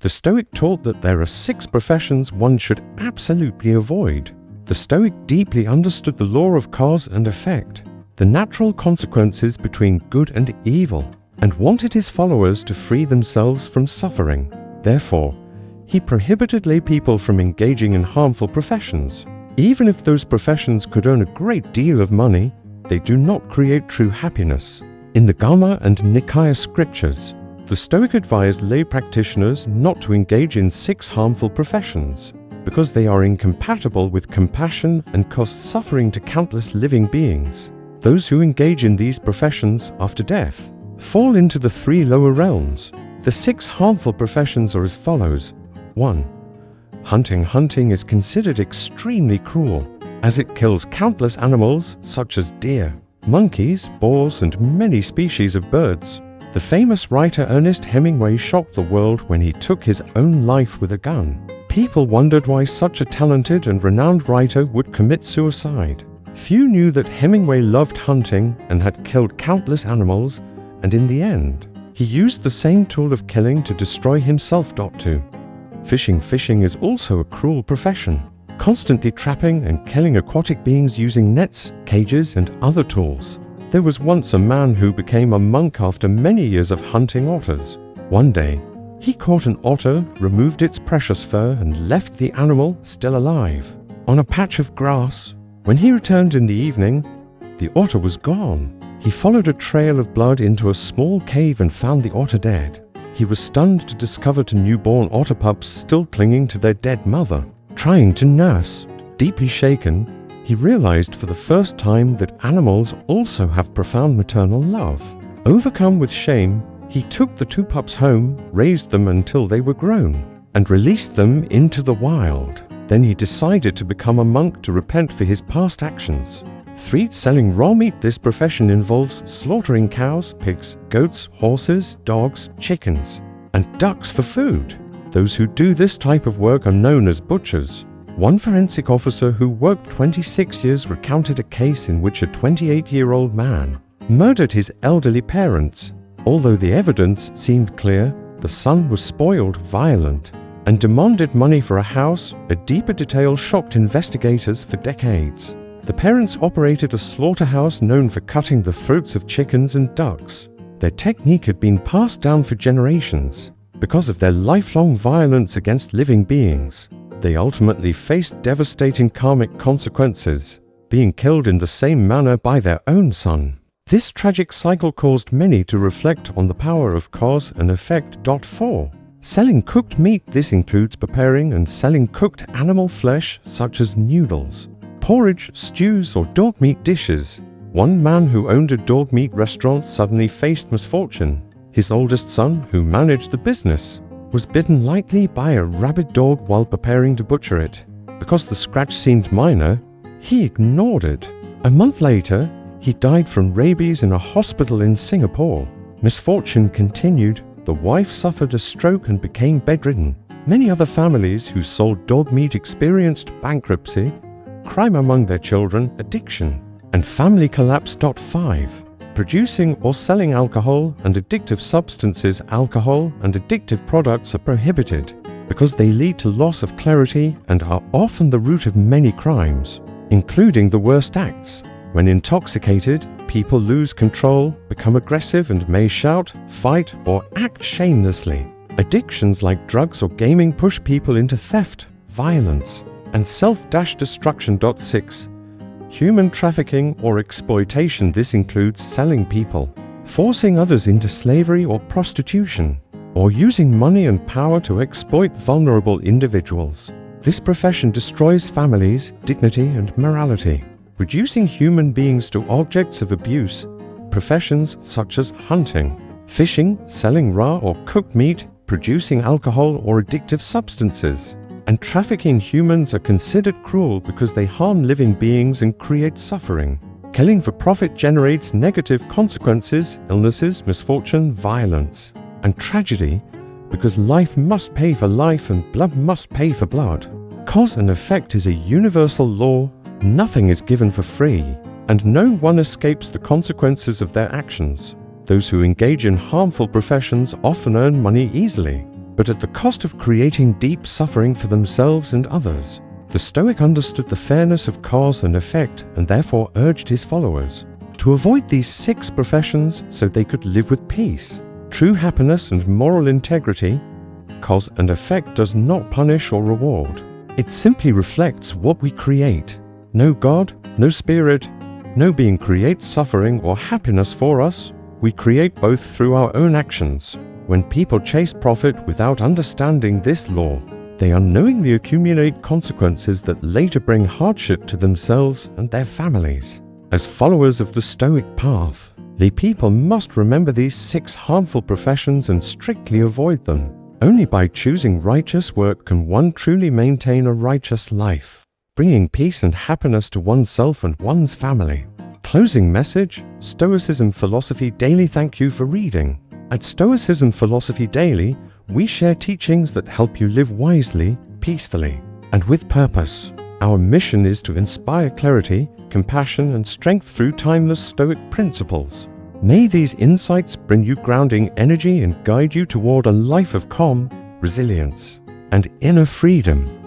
The Stoic taught that there are 6 professions one should absolutely avoid. The Stoic deeply understood the law of cause and effect, the natural consequences between good and evil, and wanted his followers to free themselves from suffering. Therefore, he prohibited lay people from engaging in harmful professions. Even if those professions could earn a great deal of money, they do not create true happiness. In the Gama and Nikaya scriptures, the Stoic advised lay practitioners not to engage in 6 harmful professions, because they are incompatible with compassion and cause suffering to countless living beings. Those who engage in these professions after death fall into the 3 lower realms. The 6 harmful professions are as follows. 1. Hunting. Hunting is considered extremely cruel, as it kills countless animals such as deer, monkeys, boars, and many species of birds. The famous writer Ernest Hemingway shocked the world when he took his own life with a gun. People wondered why such a talented and renowned writer would commit suicide. Few knew that Hemingway loved hunting and had killed countless animals, and in the end, he used the same tool of killing to destroy himself. 2. Fishing. Fishing is also a cruel profession, constantly trapping and killing aquatic beings using nets, cages, and other tools. There was once a man who became a monk after many years of hunting otters. One day, he caught an otter, removed its precious fur, and left the animal still alive on a patch of grass. When he returned in the evening, the otter was gone. He followed a trail of blood into a small cave and found the otter dead. He was stunned to discover 2 newborn otter pups still clinging to their dead mother, trying to nurse. Deeply shaken, he realized for the first time that animals also have profound maternal love. Overcome with shame, he took the 2 pups home, raised them until they were grown, and released them into the wild. Then he decided to become a monk to repent for his past actions. 3. Selling raw meat. This profession involves slaughtering cows, pigs, goats, horses, dogs, chickens, and ducks for food. Those who do this type of work are known as butchers. One forensic officer who worked 26 years recounted a case in which a 28-year-old man murdered his elderly parents. Although the evidence seemed clear, the son was spoiled, violent, and demanded money for a house. A deeper detail shocked investigators for decades. The parents operated a slaughterhouse known for cutting the throats of chickens and ducks. Their technique had been passed down for generations. Because of their lifelong violence against living beings, they ultimately faced devastating karmic consequences, being killed in the same manner by their own son. This tragic cycle caused many to reflect on the power of cause and effect. 4. Selling cooked meat. This includes preparing and selling cooked animal flesh such as noodles, porridge, stews, or dog meat dishes. One man who owned a dog meat restaurant suddenly faced misfortune. His oldest son, who managed the business, was bitten lightly by a rabid dog while preparing to butcher it. Because the scratch seemed minor, he ignored it. A month later, he died from rabies in a hospital in Singapore. Misfortune continued. The wife suffered a stroke and became bedridden. Many other families who sold dog meat experienced bankruptcy, crime among their children, addiction, and family collapse. 5. Producing or selling alcohol and addictive substances. Alcohol and addictive products are prohibited because they lead to loss of clarity and are often the root of many crimes, including the worst acts. When intoxicated, people lose control, become aggressive, and may shout, fight, or act shamelessly. Addictions like drugs or gaming push people into theft, violence, and self-destruction. 6. Human trafficking or exploitation. This includes selling people, forcing others into slavery or prostitution, or using money and power to exploit vulnerable individuals. This profession destroys families, dignity, and morality, reducing human beings to objects of abuse. Professions such as hunting, fishing, selling raw or cooked meat, producing alcohol or addictive substances, and trafficking humans are considered cruel because they harm living beings and create suffering. Killing for profit generates negative consequences, illnesses, misfortune, violence, and tragedy because life must pay for life and blood must pay for blood. Cause and effect is a universal law. Nothing is given for free, and no one escapes the consequences of their actions. Those who engage in harmful professions often earn money easily but at the cost of creating deep suffering for themselves and others. The Stoic understood the fairness of cause and effect and therefore urged his followers to avoid these 6 professions so they could live with peace, true happiness and moral integrity. Cause and effect does not punish or reward. It simply reflects what we create. No God, no spirit, no being creates suffering or happiness for us. We create both through our own actions. When people chase profit without understanding this law, they unknowingly accumulate consequences that later bring hardship to themselves and their families. As followers of the Stoic path, the people must remember these 6 harmful professions and strictly avoid them. Only by choosing righteous work can one truly maintain a righteous life, bringing peace and happiness to oneself and one's family. Closing message, Stoicism Philosophy Daily. Thank you for reading. At Stoicism Philosophy Daily, we share teachings that help you live wisely, peacefully, and with purpose. Our mission is to inspire clarity, compassion, and strength through timeless Stoic principles. May these insights bring you grounding energy and guide you toward a life of calm, resilience, and inner freedom.